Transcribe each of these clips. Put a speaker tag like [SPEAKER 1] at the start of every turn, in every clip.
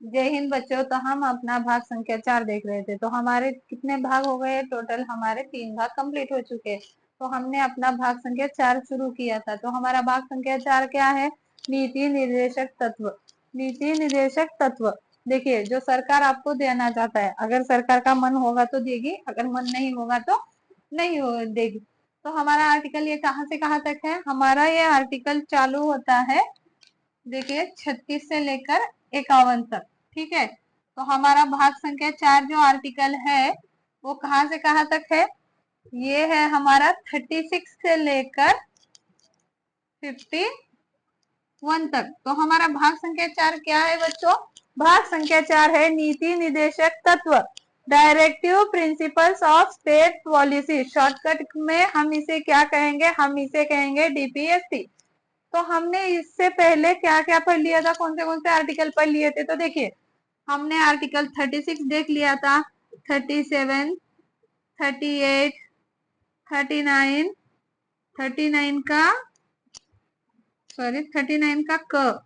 [SPEAKER 1] जय हिंद बच्चों। तो हम अपना भाग संख्या 4 देख रहे थे। तो हमारे कितने भाग हो गए? टोटल हमारे 3 भाग कंप्लीट हो चुके। तो हमने अपना भाग संख्या 4 शुरू किया था। तो हमारा भाग संख्या 4 क्या है? नीति निर्देशक तत्व। नीति निर्देशक तत्व देखिए, जो सरकार आपको देना चाहता है, अगर सरकार का मन होगा तो देगी, अगर मन नहीं होगा तो नहीं देगी। तो हमारा आर्टिकल ये कहाँ से कहाँ तक है? हमारा ये आर्टिकल चालू होता है, देखिए 36 से लेकर 51 तक। ठीक है, तो हमारा भाग संख्या 4 जो आर्टिकल है वो कहाँ से कहाँ तक है? ये है हमारा 36 से लेकर 51 तक। तो हमारा भाग संख्या 4 क्या है बच्चों? भाग संख्या 4 है नीति निर्देशक तत्व, directive principles of state policy. Shortcut में हम इसे क्या कहेंगे? हम इसे कहेंगे डीपीएससी। तो हमने इससे पहले क्या क्या पढ़ लिया था? कौन से आर्टिकल पढ़ लिए थे? तो देखिए, हमने आर्टिकल 36 देख लिया था, 37, 38, 39, 39 का क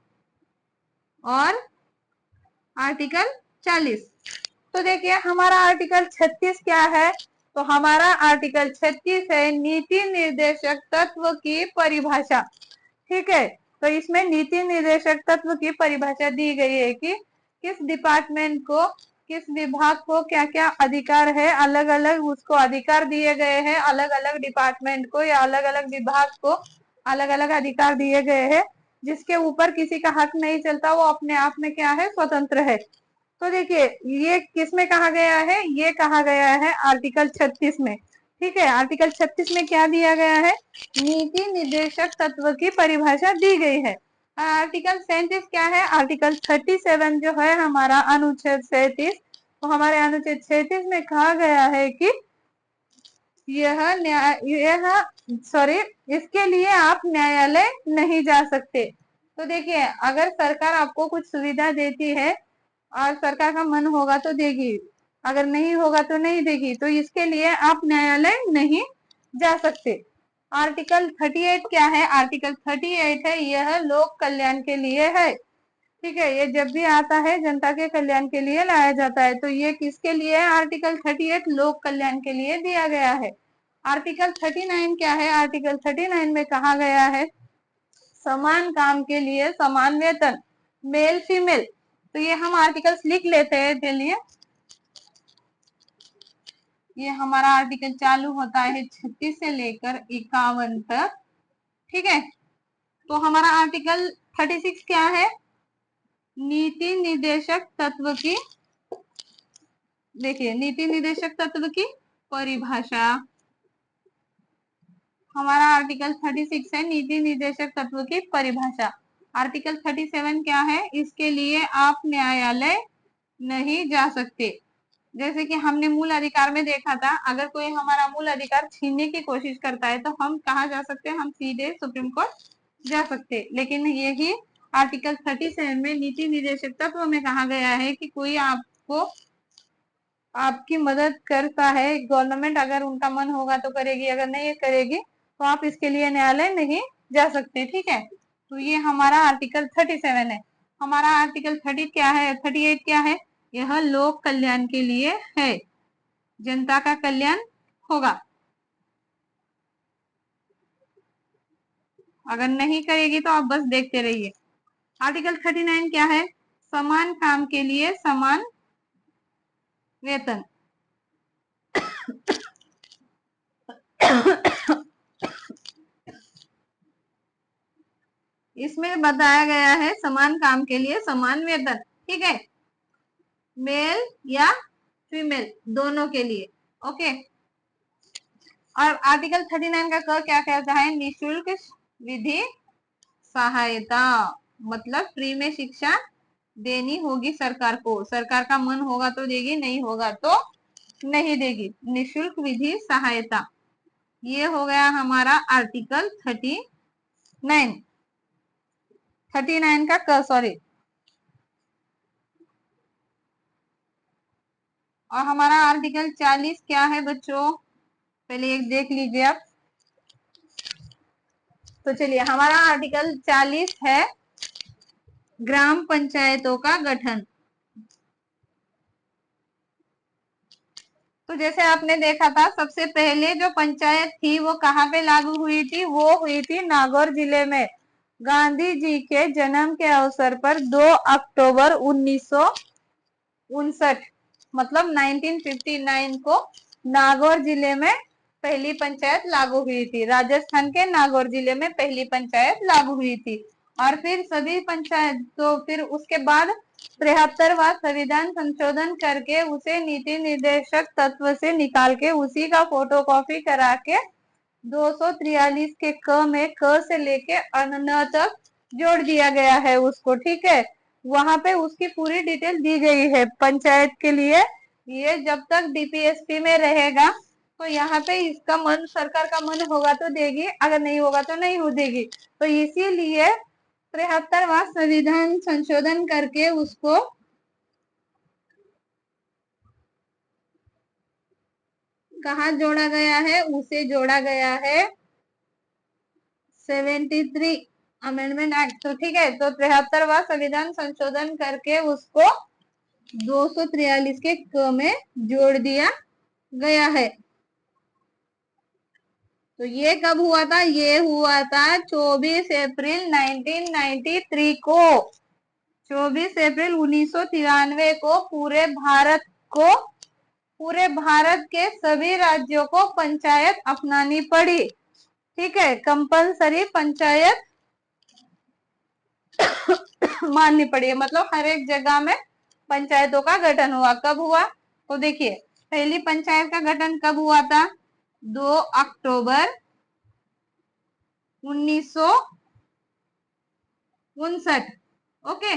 [SPEAKER 1] और आर्टिकल 40। तो देखिए हमारा आर्टिकल 36 क्या है? तो हमारा आर्टिकल 36 है नीति निर्देशक तत्व की परिभाषा। ठीक है, तो इसमें नीति निर्देशक तत्व की परिभाषा दी गई है कि किस डिपार्टमेंट को, किस विभाग को क्या क्या अधिकार है, अलग अलग उसको अधिकार दिए गए हैं। अलग अलग डिपार्टमेंट को या अलग अलग विभाग को अलग अलग अधिकार दिए गए हैं, जिसके ऊपर किसी का हक नहीं चलता, वो अपने आप में क्या है? स्वतंत्र है। तो देखिए ये किस में कहा गया है? ये कहा गया है आर्टिकल 36 में। ठीक है, आर्टिकल 36 में क्या दिया गया है? नीति निर्देशक तत्व की परिभाषा दी गई है। आर्टिकल 37 क्या है? आर्टिकल 37 जो है हमारा अनुच्छेद 37, तो हमारे अनुच्छेद 37 में कहा गया है कि इसके लिए आप न्यायालय नहीं जा सकते। तो देखिए, अगर सरकार आपको कुछ सुविधा देती है और सरकार का मन होगा तो देगी, अगर नहीं होगा तो नहीं देगी, तो इसके लिए आप न्यायालय नहीं जा सकते। आर्टिकल 38 क्या है? आर्टिकल 38 है, यह लोक कल्याण के लिए है। ठीक है, ये जब भी आता है जनता के कल्याण के लिए लाया जाता है। तो ये किसके लिए है? आर्टिकल 38 लोक कल्याण के लिए दिया गया है। आर्टिकल 39 क्या है? आर्टिकल 39 में कहा गया है समान काम के लिए समान वेतन, मेल फीमेल। तो ये हम आर्टिकल्स लिख लेते हैं। चलिए, ये हमारा आर्टिकल चालू होता है 36 से लेकर 51 तक। ठीक है, तो हमारा आर्टिकल 36 क्या है? नीति निर्देशक तत्व की, देखिए नीति निर्देशक तत्व की परिभाषा। हमारा आर्टिकल 36 है नीति निर्देशक तत्व की परिभाषा। आर्टिकल 37 क्या है? इसके लिए आप न्यायालय नहीं जा सकते। जैसे कि हमने मूल अधिकार में देखा था, अगर कोई हमारा मूल अधिकार छीनने की कोशिश करता है तो हम कहाँ जा सकते हैं? हम सीधे सुप्रीम कोर्ट जा सकते हैं। लेकिन यही आर्टिकल 37 में नीति निर्देशक तत्व में कहा गया है कि कोई आपको, आपकी मदद करता है गवर्नमेंट, अगर उनका मन होगा तो करेगी, अगर नहीं करेगी तो आप इसके लिए न्यायालय नहीं जा सकते। ठीक है, तो ये हमारा आर्टिकल 37 है। हमारा आर्टिकल 30 क्या है? 38 क्या है? यह लोक कल्याण के लिए है, जनता का कल्याण होगा। अगर नहीं करेगी तो आप बस देखते रहिए। आर्टिकल 39 क्या है? समान काम के लिए समान वेतन। इसमें बताया गया है समान काम के लिए समान वेतन। ठीक है, मेल या फीमेल दोनों के लिए। ओके, और आर्टिकल 39 का क्या कहता है? निशुल्क विधि सहायता, मतलब फ्री में शिक्षा देनी होगी सरकार को। सरकार का मन होगा तो देगी, नहीं होगा तो नहीं देगी। निशुल्क विधि सहायता, ये हो गया हमारा आर्टिकल 39 का सॉरी। और हमारा आर्टिकल 40 क्या है बच्चों? पहले एक देख लीजिए आप। तो चलिए, हमारा आर्टिकल 40 है ग्राम पंचायतों का गठन। तो जैसे आपने देखा था, सबसे पहले जो पंचायत थी वो कहाँ पे लागू हुई थी? वो हुई थी नागौर जिले में। गांधी जी के जन्म के अवसर पर 2 अक्टूबर 1959, मतलब 1959 को नागौर जिले में पहली पंचायत लागू हुई थी। राजस्थान के नागौर जिले में पहली पंचायत लागू हुई थी। और फिर सभी पंचायत, तो फिर उसके बाद 73वां संविधान संशोधन करके उसे नीति निर्देशक तत्व से निकाल के उसी का फोटोकॉपी करा के 243 के क में क से लेके न तक जोड़ दिया गया है उसको। ठीक है, वहां पे उसकी पूरी डिटेल दी गई है पंचायत के लिए। ये जब तक डीपीएसपी में रहेगा तो यहाँ पे इसका मन, सरकार का मन होगा तो देगी, अगर नहीं होगा तो नहीं हो देगी। तो इसीलिए 73वां संविधान संशोधन करके उसको कहाँ जोड़ा गया है? उसे जोड़ा गया है 73 अमेंडमेंट एक्ट। तो ठीक है, तो 73वां संविधान संशोधन करके उसको 243 के क में जोड़ दिया गया है। तो ये कब हुआ था? ये हुआ था 24 अप्रैल 1993 को। 24 अप्रैल 1993 को पूरे भारत के सभी राज्यों को पंचायत अपनानी पड़ी। ठीक है, कंपलसरी पंचायत माननी पड़ी है, मतलब हर एक जगह में पंचायतों का गठन हुआ। कब हुआ? तो देखिए, पहली पंचायत का गठन कब हुआ था? 2 अक्टूबर 1959। ओके,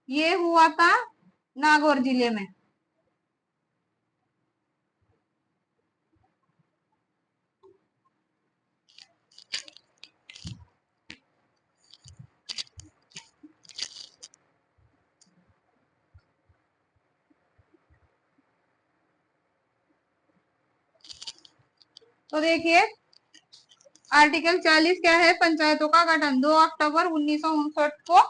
[SPEAKER 1] ये हुआ था नागौर जिले में। तो देखिए, आर्टिकल 40 क्या है? पंचायतों का गठन 2 अक्टूबर 1959 को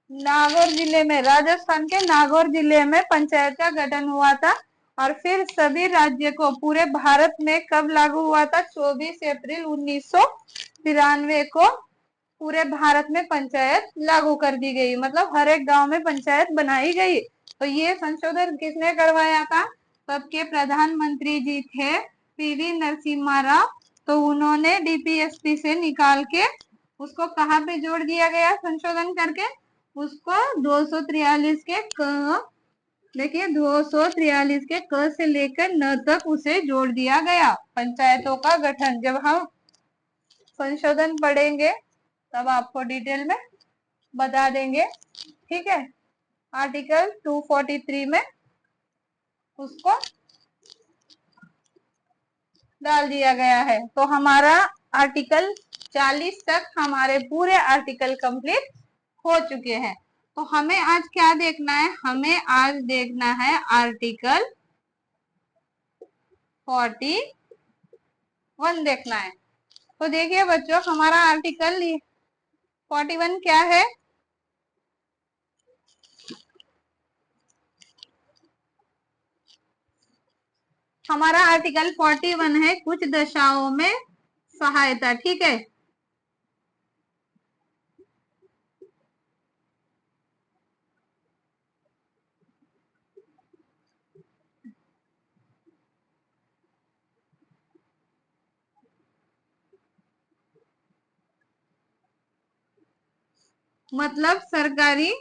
[SPEAKER 1] नागौर जिले में, राजस्थान के नागौर जिले में पंचायत का गठन हुआ था। और फिर सभी राज्य को पूरे भारत में कब लागू हुआ था? 24 अप्रैल 1993 को पूरे भारत में पंचायत लागू कर दी गई, मतलब हर एक गांव में पंचायत बनाई गई। तो ये संशोधन किसने करवाया था? तब के प्रधानमंत्री जी थे पीवी नरसिम्हा राव। तो उन्होंने डीपीएसपी से निकाल के उसको कहाँ पे जोड़ दिया गया संशोधन करके? उसको 243 के क, देखिए 243 के क से लेकर न तक उसे जोड़ दिया गया। पंचायतों का गठन जब हम संशोधन पढ़ेंगे तब आपको डिटेल में बता देंगे। ठीक है, आर्टिकल 243 में उसको डाल दिया गया है। तो हमारा आर्टिकल 40 तक हमारे पूरे आर्टिकल कंप्लीट हो चुके हैं। तो हमें आज क्या देखना है? हमें आज देखना है आर्टिकल 41 देखना है। तो देखिए बच्चों, हमारा आर्टिकल 41 क्या है? हमारा आर्टिकल 41 है कुछ दशाओं में सहायता। ठीक है, मतलब सरकारी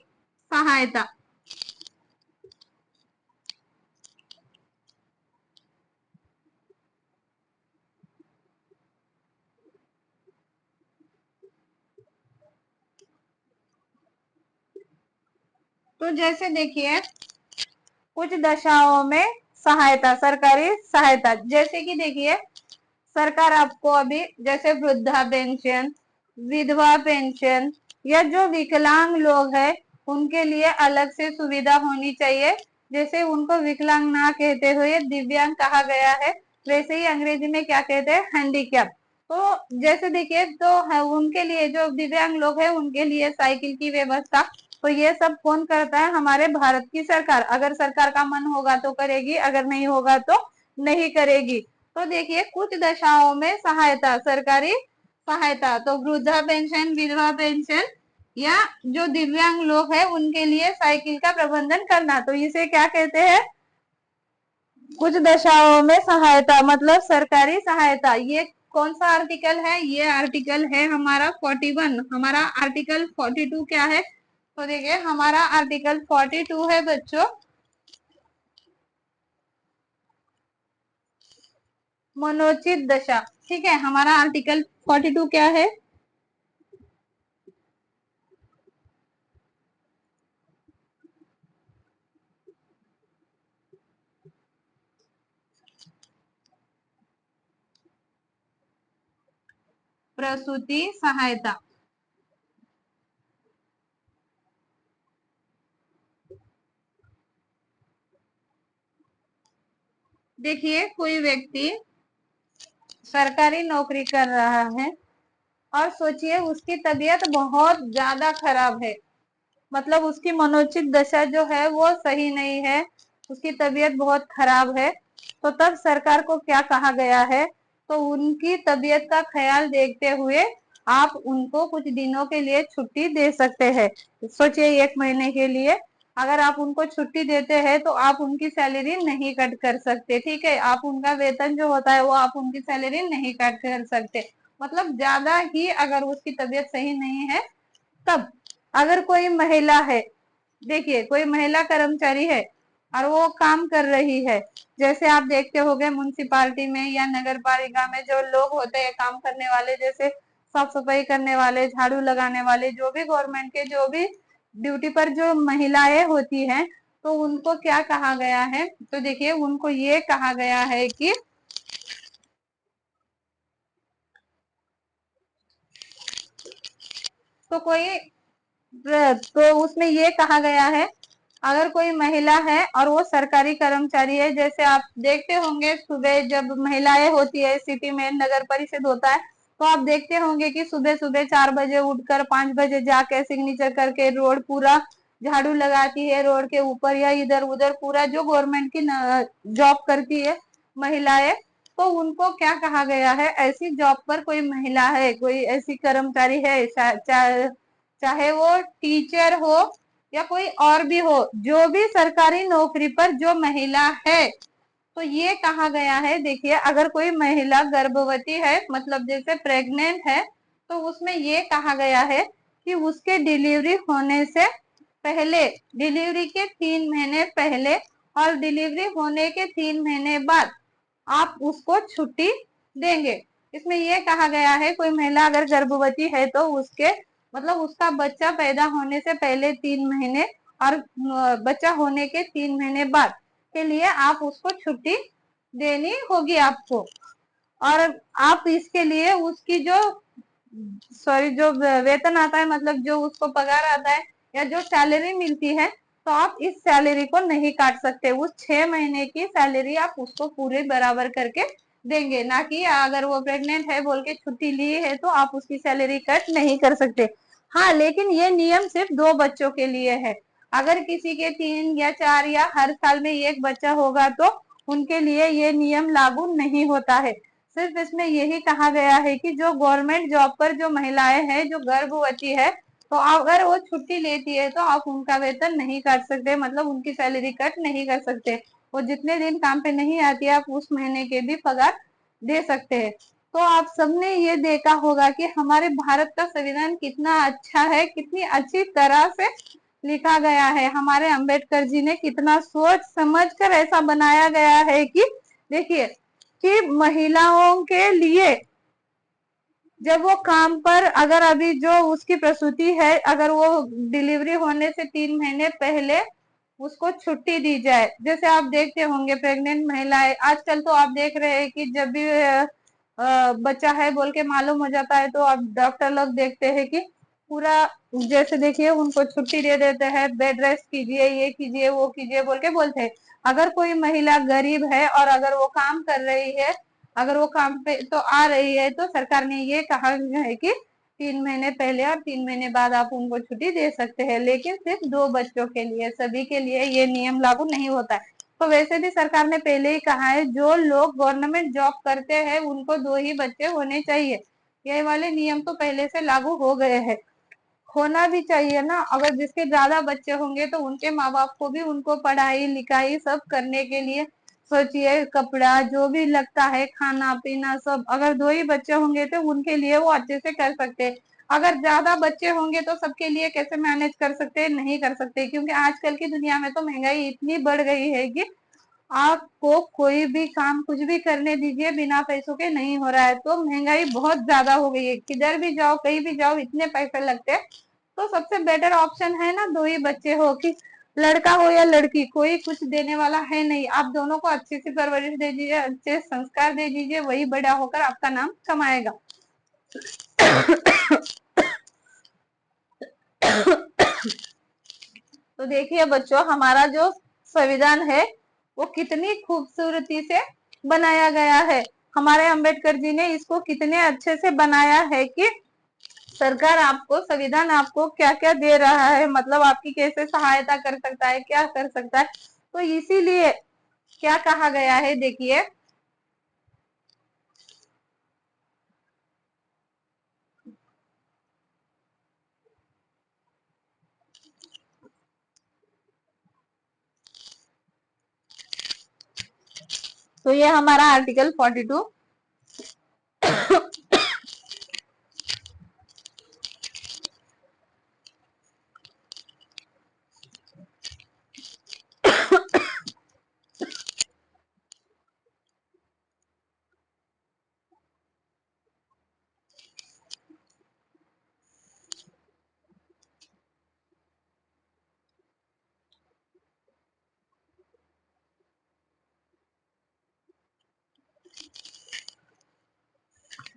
[SPEAKER 1] सहायता। तो जैसे देखिए, कुछ दशाओं में सहायता, सरकारी सहायता, जैसे कि देखिए, सरकार आपको अभी जैसे वृद्धा पेंशन, विधवा पेंशन, या जो विकलांग लोग हैं उनके लिए अलग से सुविधा होनी चाहिए। जैसे उनको विकलांग ना कहते हुए दिव्यांग कहा गया है, वैसे ही अंग्रेजी में क्या कहते हैं? हैंडीकैप। तो जैसे देखिए, तो उनके लिए, जो दिव्यांग लोग हैं उनके लिए साइकिल की व्यवस्था, तो ये सब कौन करता है? हमारे भारत की सरकार। अगर सरकार का मन होगा तो करेगी, अगर नहीं होगा तो नहीं करेगी। तो देखिए, कुछ दशाओं में सहायता, सरकारी सहायता, तो वृद्धा पेंशन, विधवा पेंशन, या जो दिव्यांग लोग हैं उनके लिए साइकिल का प्रबंधन करना, तो इसे क्या कहते हैं? कुछ दशाओं में सहायता, मतलब सरकारी सहायता। ये कौन सा आर्टिकल है? ये आर्टिकल है हमारा 41। हमारा आर्टिकल 42 क्या है? तो देखिए, हमारा आर्टिकल 42 है बच्चों, मनोचित दशा। ठीक है, हमारा आर्टिकल 42 क्या है? प्रसूति सहायता। देखिए, कोई व्यक्ति सरकारी नौकरी कर रहा है और सोचिए उसकी तबीयत बहुत ज्यादा खराब है, मतलब उसकी मनोचित दशा जो है वो सही नहीं है, उसकी तबीयत बहुत खराब है। तो तब सरकार को क्या कहा गया है? तो उनकी तबीयत का ख्याल देखते हुए आप उनको कुछ दिनों के लिए छुट्टी दे सकते हैं। सोचिए, 1 महीने के लिए अगर आप उनको छुट्टी देते हैं तो आप उनकी सैलरी नहीं कट कर सकते। ठीक है, आप उनका वेतन जो होता है वो आप उनकी सैलरी नहीं कट कर सकते। मतलब ज्यादा ही अगर उसकी तबीयत सही नहीं है तब। अगर कोई महिला है, देखिए कोई महिला कर्मचारी है और वो काम कर रही है, जैसे आप देखते होंगे म्युनिसिपालिटी में या नगर पालिका में जो लोग होते हैं काम करने वाले, जैसे साफ सफाई करने वाले, झाड़ू लगाने वाले, जो भी गवर्नमेंट के जो भी ड्यूटी पर जो महिलाएं होती हैं, तो उनको क्या कहा गया है? तो देखिए, उनको ये कहा गया है कि तो कोई तो उसमें ये कहा गया है, अगर कोई महिला है और वो सरकारी कर्मचारी है, जैसे आप देखते होंगे सुबह जब महिलाएं होती है सिटी में, नगर परिषद होता है, तो आप देखते होंगे कि सुबह सुबह 4 बजे उठकर 5 बजे जाके सिग्नेचर करके रोड पूरा झाड़ू लगाती है, रोड के ऊपर या इधर उधर पूरा, जो गवर्नमेंट की जॉब करती है महिलाएं। तो उनको क्या कहा गया है? ऐसी जॉब पर कोई महिला है, कोई ऐसी कर्मचारी है, चाहे वो टीचर हो या कोई और भी हो, जो भी सरकारी नौकरी पर जो महिला है, तो ये कहा गया है, देखिए अगर कोई महिला गर्भवती है, मतलब जैसे प्रेग्नेंट है, तो उसमें ये कहा गया है कि उसके डिलीवरी होने से पहले, डिलीवरी के 3 महीने पहले और डिलीवरी होने के 3 महीने बाद आप उसको छुट्टी देंगे। इसमें यह कहा गया है, कोई महिला अगर गर्भवती है तो उसके, मतलब उसका बच्चा पैदा होने से पहले 3 महीने और बच्चा होने के 3 महीने बाद के लिए आप उसको छुट्टी देनी होगी आपको। और आप इसके लिए उसकी जो, सॉरी, जो वेतन आता है, मतलब जो उसको पगार आता है या जो सैलरी मिलती है, तो आप इस सैलरी को नहीं काट सकते। उस 6 महीने की सैलरी आप उसको पूरे बराबर करके देंगे, ना कि अगर वो प्रेग्नेंट है बोल के छुट्टी ली है तो आप उसकी सैलरी कट नहीं कर सकते। हाँ, लेकिन ये नियम सिर्फ 2 बच्चों के लिए है। अगर किसी के 3 या 4 या हर साल में एक बच्चा होगा तो उनके लिए ये नियम लागू नहीं होता है। सिर्फ इसमें यही कहा गया है कि जो गवर्नमेंट जॉब पर जो महिलाएं हैं जो गर्भवती है, तो अगर वो छुट्टी लेती है तो आप उनका वेतन नहीं काट सकते, मतलब उनकी सैलरी कट नहीं कर सकते। वो जितने दिन काम पे नहीं आती है आप उस महीने के भी पगार दे सकते हैं। तो आप सबने ये देखा होगा कि हमारे भारत का संविधान कितना अच्छा है, कितनी अच्छी तरह से लिखा गया है। हमारे अंबेडकर जी ने कितना सोच समझ कर ऐसा बनाया गया है कि देखिए, कि महिलाओं के लिए जब वो काम पर, अगर अभी जो उसकी प्रसूति है, अगर वो डिलीवरी होने से 3 महीने पहले उसको छुट्टी दी जाए, जैसे आप देखते होंगे प्रेग्नेंट महिलाएं, आजकल तो आप देख रहे हैं कि जब भी बच्चा है बोल के मालूम हो जाता है तो अब डॉक्टर लोग देखते हैं कि पूरा, जैसे देखिए उनको छुट्टी दे देते हैं, बेड रेस्ट कीजिए, ये कीजिए, वो कीजिए बोल के बोलते हैं। अगर कोई महिला गरीब है और अगर वो काम कर रही है, अगर वो काम पे तो आ रही है, तो सरकार ने ये कहा है कि 3 महीने पहले और 3 महीने बाद आप उनको छुट्टी दे सकते हैं, लेकिन सिर्फ 2 बच्चों के लिए, सभी के लिए ये नियम लागू नहीं होता है। तो वैसे भी सरकार ने पहले ही कहा है, जो लोग गवर्नमेंट जॉब करते हैं उनको 2 ही बच्चे होने चाहिए। ये वाले नियम तो पहले से लागू हो गए हैं, होना भी चाहिए ना। अगर जिसके ज्यादा बच्चे होंगे तो उनके माँ बाप को भी उनको पढ़ाई लिखाई सब करने के लिए, सोचिए कपड़ा जो भी लगता है, खाना पीना सब, अगर 2 ही बच्चे होंगे तो उनके लिए वो अच्छे से कर सकते हैं। अगर ज्यादा बच्चे होंगे तो सबके लिए कैसे मैनेज कर सकते हैं? नहीं कर सकते, क्योंकि आजकल की दुनिया में तो महंगाई इतनी बढ़ गई है कि आपको कोई भी काम कुछ भी करने दीजिए, बिना पैसों के नहीं हो रहा है। तो महंगाई बहुत ज्यादा हो गई है, किधर भी जाओ कहीं भी जाओ इतने पैसे लगते हैं। तो सबसे बेटर ऑप्शन है ना, 2 ही बच्चे हो, कि लड़का हो या लड़की, कोई कुछ देने वाला है नहीं। आप दोनों को अच्छी सी परवरिश दे दीजिए, अच्छे संस्कार दे दीजिए, वही बड़ा होकर आपका नाम कमाएगा। तो देखिए बच्चों, हमारा जो संविधान है वो कितनी खूबसूरती से बनाया गया है। हमारे अंबेडकर जी ने इसको कितने अच्छे से बनाया है कि सरकार आपको, संविधान आपको क्या क्या दे रहा है, मतलब आपकी कैसे सहायता कर सकता है, क्या कर सकता है। तो इसीलिए क्या कहा गया है, देखिए, तो ये हमारा आर्टिकल 42।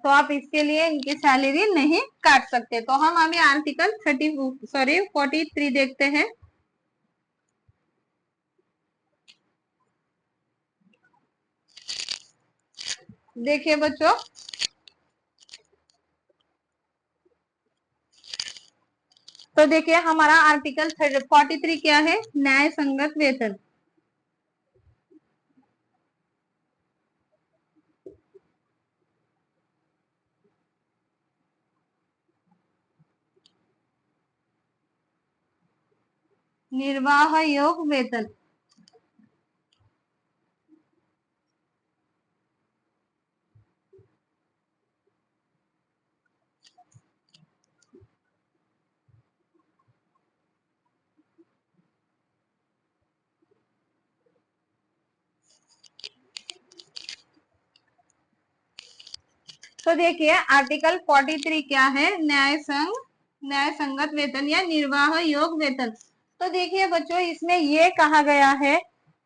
[SPEAKER 1] तो आप इसके लिए इनकी सैलरी नहीं काट सकते। तो हम अभी आर्टिकल 43 देखते हैं। देखिए बच्चों, तो देखिए हमारा आर्टिकल 43 क्या है, न्याय संगत वेतन। निर्वाह योग वेतन। तो देखिए आर्टिकल 43 क्या है, न्याय संगत वेतन या निर्वाह योग वेतन। तो देखिए बच्चों, इसमें ये कहा गया है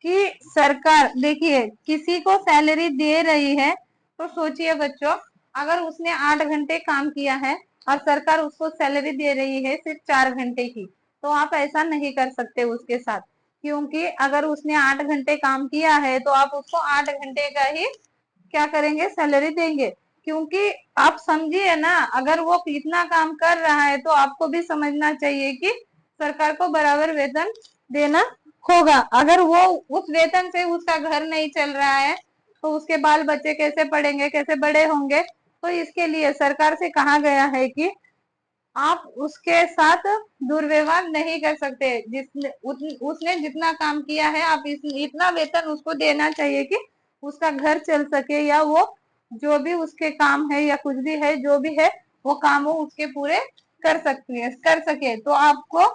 [SPEAKER 1] कि सरकार, देखिए, किसी को सैलरी दे रही है, तो सोचिए बच्चों, अगर उसने 8 घंटे काम किया है और सरकार उसको सैलरी दे रही है सिर्फ 4 घंटे की, तो आप ऐसा नहीं कर सकते उसके साथ। क्योंकि अगर उसने 8 घंटे काम किया है तो आप उसको 8 घंटे का ही क्या करेंगे, सैलरी देंगे। क्योंकि आप समझिए ना, अगर वो इतना काम कर रहा है तो आपको भी समझना चाहिए कि सरकार को बराबर वेतन देना होगा। अगर वो उस वेतन से उसका घर नहीं चल रहा है तो उसके बाल बच्चे कैसे पढ़ेंगे, कैसे बड़े होंगे। तो इसके लिए सरकार से कहा गया है कि आप उसके साथ दुर्व्यवहार नहीं कर सकते। उसने जितना काम किया है, आप इतना वेतन उसको देना चाहिए कि उसका घर चल सके, या वो जो भी उसके काम है या कुछ भी है, जो भी है वो काम वो उसके पूरे कर सके। तो आपको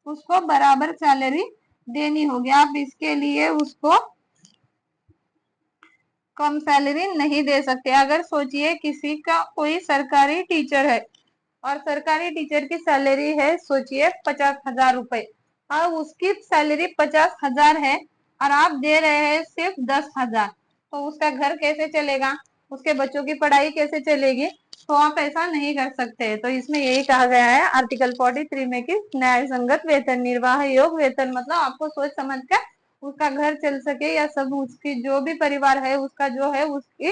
[SPEAKER 1] उसको बराबर सैलरी देनी होगी। आप इसके लिए उसको कम सैलरी नहीं दे सकते। अगर सोचिए किसी का कोई सरकारी टीचर है और सरकारी टीचर की सैलरी है, सोचिए 50,000 रुपए, और उसकी सैलरी 50,000 है और आप दे रहे हैं सिर्फ 10,000, तो उसका घर कैसे चलेगा, उसके बच्चों की पढ़ाई कैसे चलेगी। तो आप ऐसा नहीं कर सकते। तो इसमें यही कहा गया है आर्टिकल 43 में कि न्याय संगत वेतन, निर्वाह योग वेतन, मतलब आपको सोच समझ कर उसका घर चल सके, या सब उसकी जो भी परिवार है उसका जो है, उसकी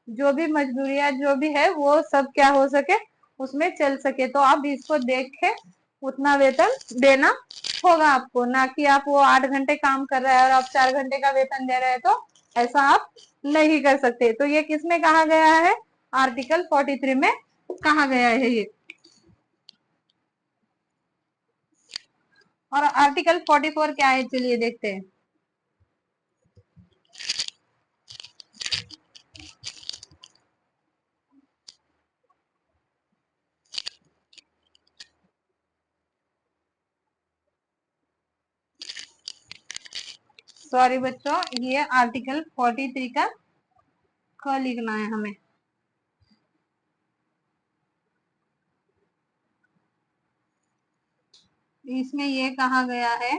[SPEAKER 1] जो भी मजदूरियां जो भी है वो सब क्या हो सके, उसमें चल सके। तो आप इसको देख के उतना वेतन देना होगा आपको, ना कि आप वो 8 घंटे काम कर रहा है और आप 4 घंटे का वेतन दे रहे हैं, तो ऐसा आप नहीं कर सकते। तो ये किसमें कहा गया है? आर्टिकल 43 में कहा गया है ये। और आर्टिकल 44 क्या है, चलिए देखते हैं। सॉरी बच्चों, ये आर्टिकल 43 का क लिखना है हमें। इसमें ये कहा गया है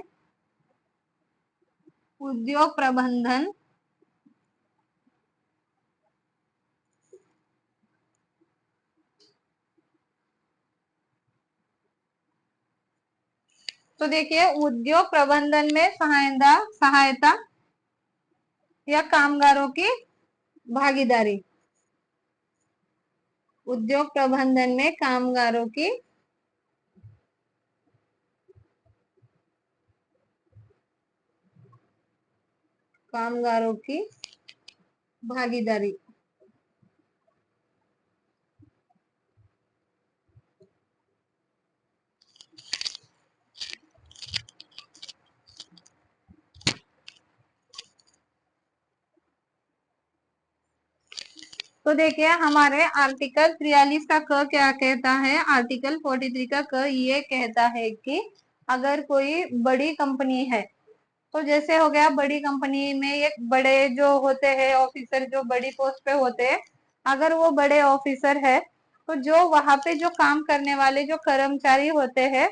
[SPEAKER 1] उद्योग प्रबंधन तो देखिए, उद्योग प्रबंधन में सहायता सहायता या कामगारों की भागीदारी। उद्योग प्रबंधन में कामगारों की भागीदारी। तो देखिए, हमारे आर्टिकल 43 का क क्या कहता है? आर्टिकल 43 का क ये कहता है कि अगर कोई बड़ी कंपनी है, तो जैसे हो गया बड़ी कंपनी में एक बड़े जो होते हैं ऑफिसर, जो बड़ी पोस्ट पे होते हैं, अगर वो बड़े ऑफिसर है, तो जो वहां पे जो काम करने वाले जो कर्मचारी होते हैं,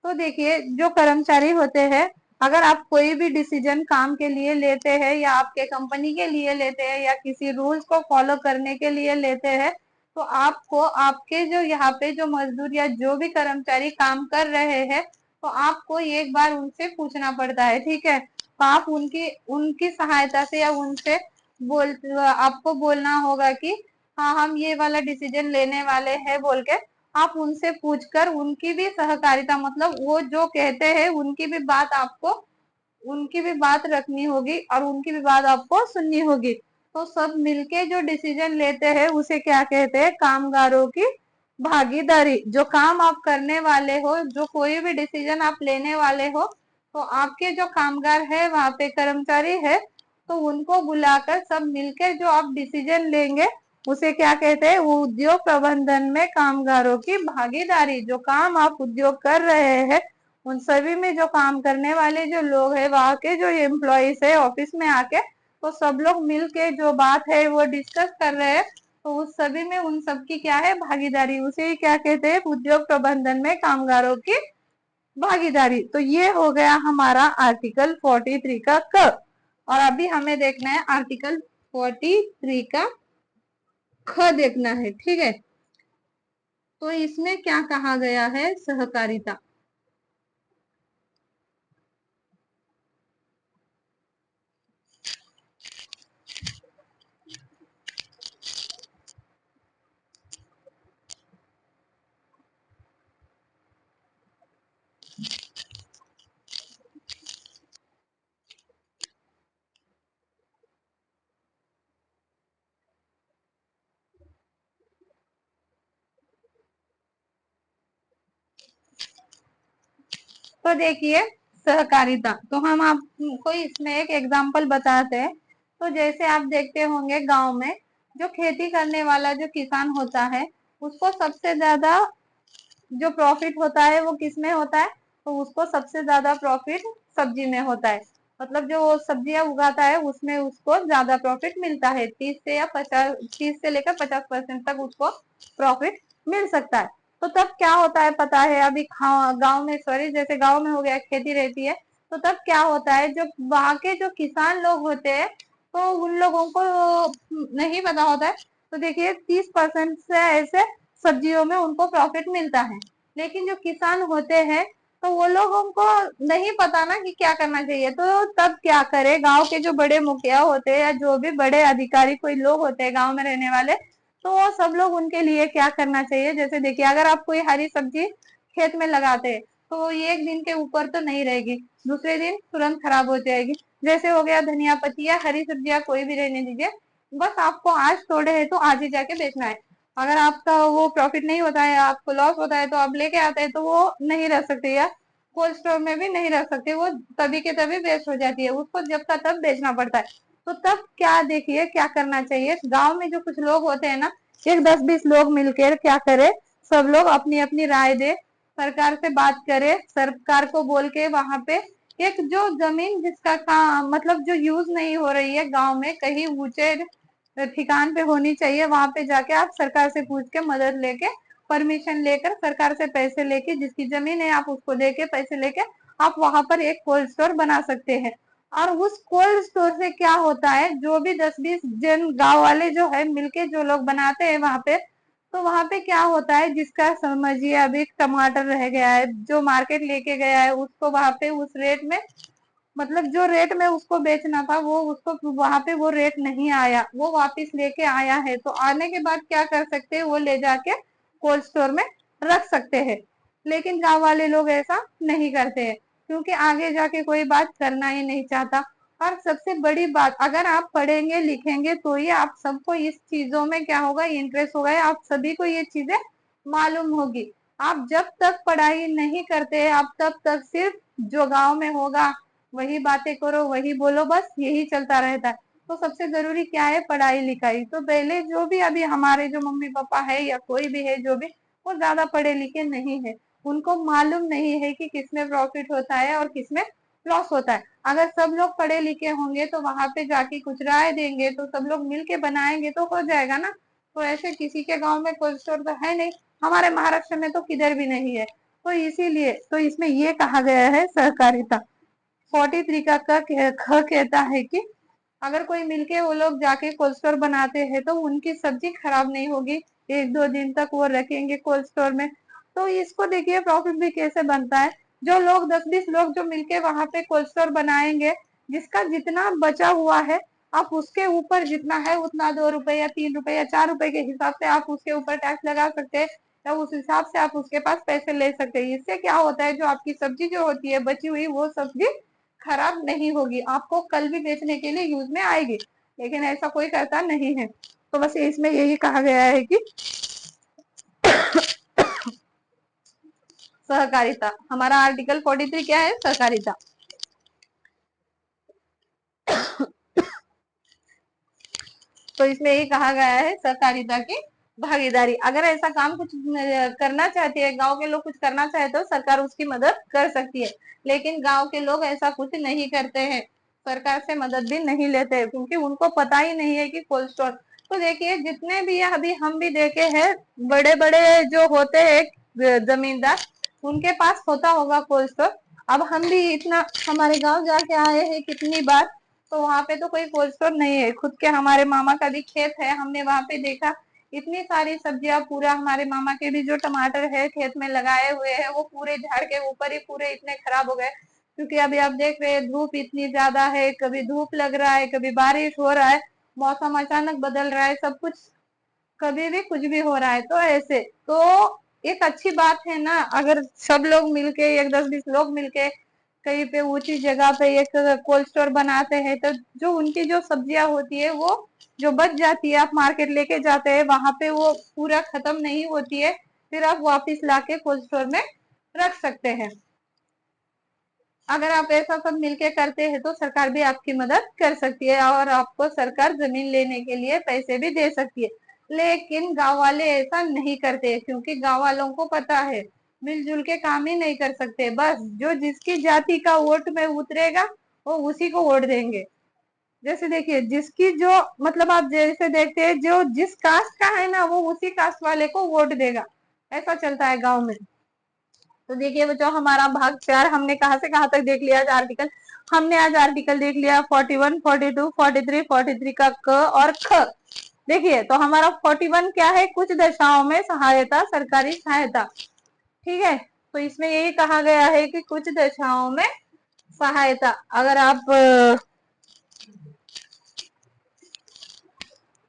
[SPEAKER 1] तो देखिए जो कर्मचारी होते हैं, अगर आप कोई भी डिसीजन काम के लिए लेते हैं या आपके कंपनी के लिए लेते हैं या किसी रूल्स को फॉलो करने के लिए लेते हैं, तो आपको आपके जो यहाँ पे जो मजदूर या जो भी कर्मचारी काम कर रहे हैं, तो आपको एक बार उनसे पूछना पड़ता है, ठीक है। तो आप उनकी उनकी सहायता से या उनसे बोल आपको बोलना होगा कि हाँ, हम ये वाला डिसीजन लेने वाले हैं बोल के आप उनसे पूछकर उनकी भी सहकारिता, मतलब वो जो कहते हैं उनकी भी बात आपको, उनकी भी बात रखनी होगी और उनकी भी बात आपको सुननी होगी। तो सब मिलके जो डिसीजन लेते हैं उसे क्या कहते हैं? कामगारों की भागीदारी। जो काम आप करने वाले हो, जो कोई भी डिसीजन आप लेने वाले हो, तो आपके जो कामगार है वहां पे कर्मचारी है, तो उनको बुलाकर सब मिलकर जो आप डिसीजन लेंगे उसे क्या कहते हैं? उद्योग प्रबंधन में कामगारों की भागीदारी। जो काम आप उद्योग कर रहे हैं उन सभी में जो काम करने वाले जो लोग हैं, वहां के जो एम्प्लॉइज है ऑफिस में आके, तो सब लोग मिल के जो बात है वो डिस्कस कर रहे हैं, तो उस सभी में उन सबकी क्या है? भागीदारी। उसे ही क्या कहते हैं? उद्योग प्रबंधन में कामगारों की भागीदारी। तो ये हो गया हमारा आर्टिकल 43 का क। और अभी हमें देखना है आर्टिकल 43 का ख देखना है, ठीक है। तो इसमें क्या कहा गया है? सहकारिता। तो देखिए, सहकारिता, तो हम आपको इसमें एक एग्जांपल बताते हैं। तो जैसे आप देखते होंगे गांव में जो खेती करने वाला जो किसान होता है, उसको सबसे ज्यादा जो प्रॉफिट होता है वो किस में होता है? तो उसको सबसे ज्यादा प्रॉफिट सब्जी में होता है। मतलब जो वो सब्जियां उगाता है उसमें उसको ज्यादा प्रॉफिट मिलता है, 30 से लेकर 50% तक उसको प्रॉफिट मिल सकता है। तो तब क्या होता है पता है? अभी गांव में, सॉरी, जैसे गांव में हो गया खेती रहती है, तो तब क्या होता है? जो वहां के जो किसान लोग होते हैं, तो उन लोगों को नहीं पता होता है। तो देखिए 30% से ऐसे सब्जियों में उनको प्रॉफिट मिलता है, लेकिन जो किसान होते हैं तो वो लोगों को नहीं पता ना कि क्या करना चाहिए। तो तब क्या करे? गांव के जो बड़े मुखिया होते हैं या जो भी बड़े अधिकारी कोई लोग होते हैं गांव में रहने वाले, तो वो सब लोग उनके लिए क्या करना चाहिए, जैसे देखिए अगर आप कोई हरी सब्जी खेत में लगाते हैं तो वो एक दिन के ऊपर तो नहीं रहेगी, दूसरे दिन तुरंत खराब हो जाएगी। जैसे हो गया धनिया पत्ती या हरी सब्जियां कोई भी रहने दीजिए, बस आपको आज तोड़े है तो आज ही जाके बेचना है। अगर आपका वो प्रॉफिट नहीं होता है, आपको लॉस होता है, तो आप लेके आते हैं तो वो नहीं रख सकते या कोल्ड स्टोर में भी नहीं रख सकते, वो तभी के तभी वेस्ट हो जाती है, उसको जब का तब बेचना पड़ता है। तो तब क्या देखिए क्या करना चाहिए, गांव में जो कुछ लोग होते हैं ना, एक 10-20 लोग मिलकर क्या करे, सब लोग अपनी अपनी राय दे, सरकार से बात करे, सरकार को बोल के वहां पे एक जो जमीन जिसका काम मतलब जो यूज नहीं हो रही है गांव में, कहीं ऊंचे ठिकान पे होनी चाहिए, वहां पे जाके आप सरकार से पूछ के मदद लेके, परमिशन लेकर, सरकार से पैसे लेके, जिसकी जमीन है आप उसको देके पैसे लेके आप वहां पर एक कोल्ड स्टोर बना सकते हैं। और उस कोल्ड स्टोर से क्या होता है, जो भी 10-20 जन गांव वाले जो है मिलके जो लोग बनाते हैं वहां पे, तो वहां पे क्या होता है, जिसका समझिए अभी टमाटर रह गया है, जो मार्केट लेके गया है उसको वहां पे उस रेट में, मतलब जो रेट में उसको बेचना था वो उसको वहां पे वो रेट नहीं आया, वो वापस लेके आया है, तो आने के बाद क्या कर सकते हैं, वो ले जाके कोल्ड स्टोर में रख सकते हैं। लेकिन गांव वाले लोग ऐसा नहीं करते हैं, क्योंकि आगे जाके कोई बात करना ही नहीं चाहता। और सबसे बड़ी बात, अगर आप पढ़ेंगे लिखेंगे तो ही आप सबको इस चीजों में क्या होगा, इंटरेस्ट होगा, आप सभी को ये चीजें मालूम होगी। आप जब तक पढ़ाई नहीं करते आप तब तक सिर्फ जो गांव में होगा वही बातें करो, वही बोलो, बस यही चलता रहता है। तो सबसे जरूरी क्या है, पढ़ाई लिखाई। तो पहले जो भी अभी हमारे जो मम्मी पापा है या कोई भी है जो भी, वो ज्यादा पढ़े लिखे नहीं है, उनको मालूम नहीं है कि किसमें प्रॉफिट होता है और किसमें लॉस होता है। अगर सब लोग पढ़े लिखे होंगे तो वहां पे जाके कुछ राय देंगे तो सब लोग मिल के बनाएंगे तो हो जाएगा ना। तो ऐसे किसी के गांव में कोल्ड स्टोर तो है नहीं, हमारे महाराष्ट्र में तो किधर भी नहीं है। तो इसीलिए तो इसमें ये कहा गया है सहकारिता। 43 का ख कहता है कि अगर कोई मिलके वो लोग जाके कोल्ड स्टोर बनाते हैं तो उनकी सब्जी खराब नहीं होगी, 1-2 दिन तक वो रखेंगे कोल्ड स्टोर में। तो इसको देखिए प्रॉफिट भी कैसे बनता है, जो लोग 10-20 लोग जो मिलके वहां पे कोल्ड स्टोर बनाएंगे, जिसका जितना बचा हुआ है आप उसके ऊपर जितना है उतना 2 रुपए या 3 रुपए या 4 रुपए के हिसाब से आप उसके ऊपर टैक्स लगा सकते हैं, या उस हिसाब से आप उसके पास पैसे ले सकते हैं। इससे क्या होता है, जो आपकी सब्जी जो होती है बची हुई, वो सब्जी खराब नहीं होगी, आपको कल भी बेचने के लिए यूज में आएगी। लेकिन ऐसा कोई करता नहीं है। तो बस इसमें यही कहा गया है कि सहकारिता, हमारा आर्टिकल 43 क्या है, सहकारिता। तो इसमें यही कहा गया है सहकारिता की भागीदारी। अगर ऐसा काम कुछ करना चाहती है, गांव के लोग कुछ करना चाहे तो सरकार उसकी मदद कर सकती है, लेकिन गांव के लोग ऐसा कुछ नहीं करते हैं, सरकार से मदद भी नहीं लेते हैं, क्योंकि उनको पता ही नहीं है कि कोल्ड स्टोर। तो देखिए जितने भी अभी हम भी देखे हैं, बड़े बड़े जो होते हैं जमींदार, उनके पास होता होगा कोल्ड स्टोर। अब हम भी इतना हमारे गांव जाके आए हैं कितनी बार, तो वहां पे तो कोई कोल्ड स्टोर नहीं है। खुद के हमारे मामा का भी खेत है, हमने वहां पे देखा इतनी सारी सब्जियां, पूरा हमारे मामा के भी जो टमाटर है खेत में लगाए हुए हैं, वो पूरे झाड़ के ऊपर ही पूरे इतने खराब हो गए। क्योंकि अभी आप देख रहे हैं धूप इतनी ज्यादा है, कभी धूप लग रहा है, कभी बारिश हो रहा है, मौसम अचानक बदल रहा है, सब कुछ कभी भी कुछ भी हो रहा है। तो ऐसे तो एक अच्छी बात है ना, अगर सब लोग मिलके, एक 10-20 लोग मिलके कहीं पे ऊंची जगह पे एक कोल्ड स्टोर बनाते हैं, तो जो उनकी जो सब्जियां होती है वो जो बच जाती है, आप मार्केट लेके जाते हैं, वहां पे वो पूरा खत्म नहीं होती है, फिर आप वापस लाके कोल्ड स्टोर में रख सकते हैं। अगर आप ऐसा सब मिलके करते हैं तो सरकार भी आपकी मदद कर सकती है, और आपको सरकार जमीन लेने के लिए पैसे भी दे सकती है। लेकिन गांव वाले ऐसा नहीं करते, क्योंकि गांव वालों को पता है मिलजुल के काम ही नहीं कर सकते, बस जो जिसकी जाति का वोट में उतरेगा वो उसी को वोट देंगे। जैसे देखिए जिसकी जो मतलब आप जैसे देखते हैं, जो जिस कास्ट का है ना वो उसी कास्ट वाले को वोट देगा, ऐसा चलता है गांव में। तो देखिए बच्चों, हमारा भाग 4 हमने कहाँ से कहाँ तक देख लिया आज आर्टिकल। हमने आज आर्टिकल देख लिया 41, 42, 43, 43 का क और ख। देखिए तो हमारा 41 क्या है, कुछ दशाओं में सहायता, सरकारी सहायता। ठीक है, तो इसमें यही कहा गया है कि कुछ दशाओं में सहायता। अगर आप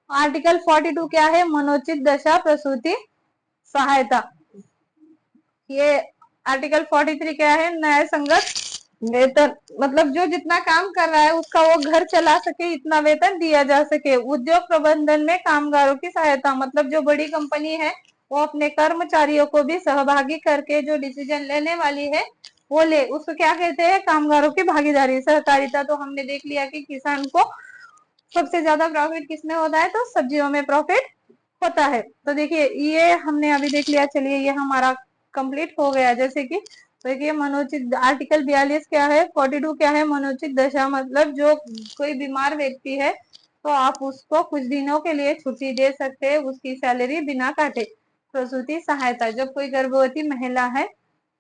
[SPEAKER 1] आर्टिकल 42 क्या है? मनोचित दशा प्रसूति सहायता। ये आर्टिकल 43 क्या है? न्याय संगत वेतन, मतलब जो जितना काम कर रहा है उसका वो घर चला सके इतना वेतन दिया जा सके। उद्योग प्रबंधन में कामगारों की सहायता, मतलब जो बड़ी कंपनी है वो अपने कर्मचारियों को भी सहभागी करके जो डिसीजन लेने वाली है वो ले, उसको क्या कहते हैं? कामगारों की भागीदारी, सहकारिता। तो हमने देख लिया कि किसान को सबसे ज्यादा प्रॉफिट किसमें होता है? तो सब्जियों में प्रॉफिट होता है। तो देखिए ये हमने अभी देख लिया। चलिए ये हमारा कंप्लीट हो गया। जैसे कि देखिए मनोचित, आर्टिकल 42 क्या है? 42 क्या है? मनोचित दशा, मतलब जो कोई बीमार व्यक्ति है तो आप उसको कुछ दिनों के लिए छुट्टी दे सकते हैं, उसकी सैलरी बिना काटे। प्रसूति सहायता, जब कोई गर्भवती महिला है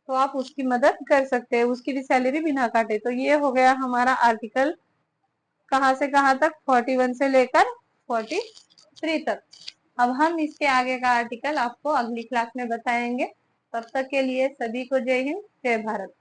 [SPEAKER 1] तो आप उसकी मदद कर सकते हैं, उसकी भी सैलरी बिना काटे। तो ये हो गया हमारा आर्टिकल कहाँ से कहाँ तक? 41 से लेकर 43 तक। अब हम इसके आगे का आर्टिकल आपको अगली क्लास में बताएंगे। तब तक के लिए सभी को जय हिंद, जय भारत।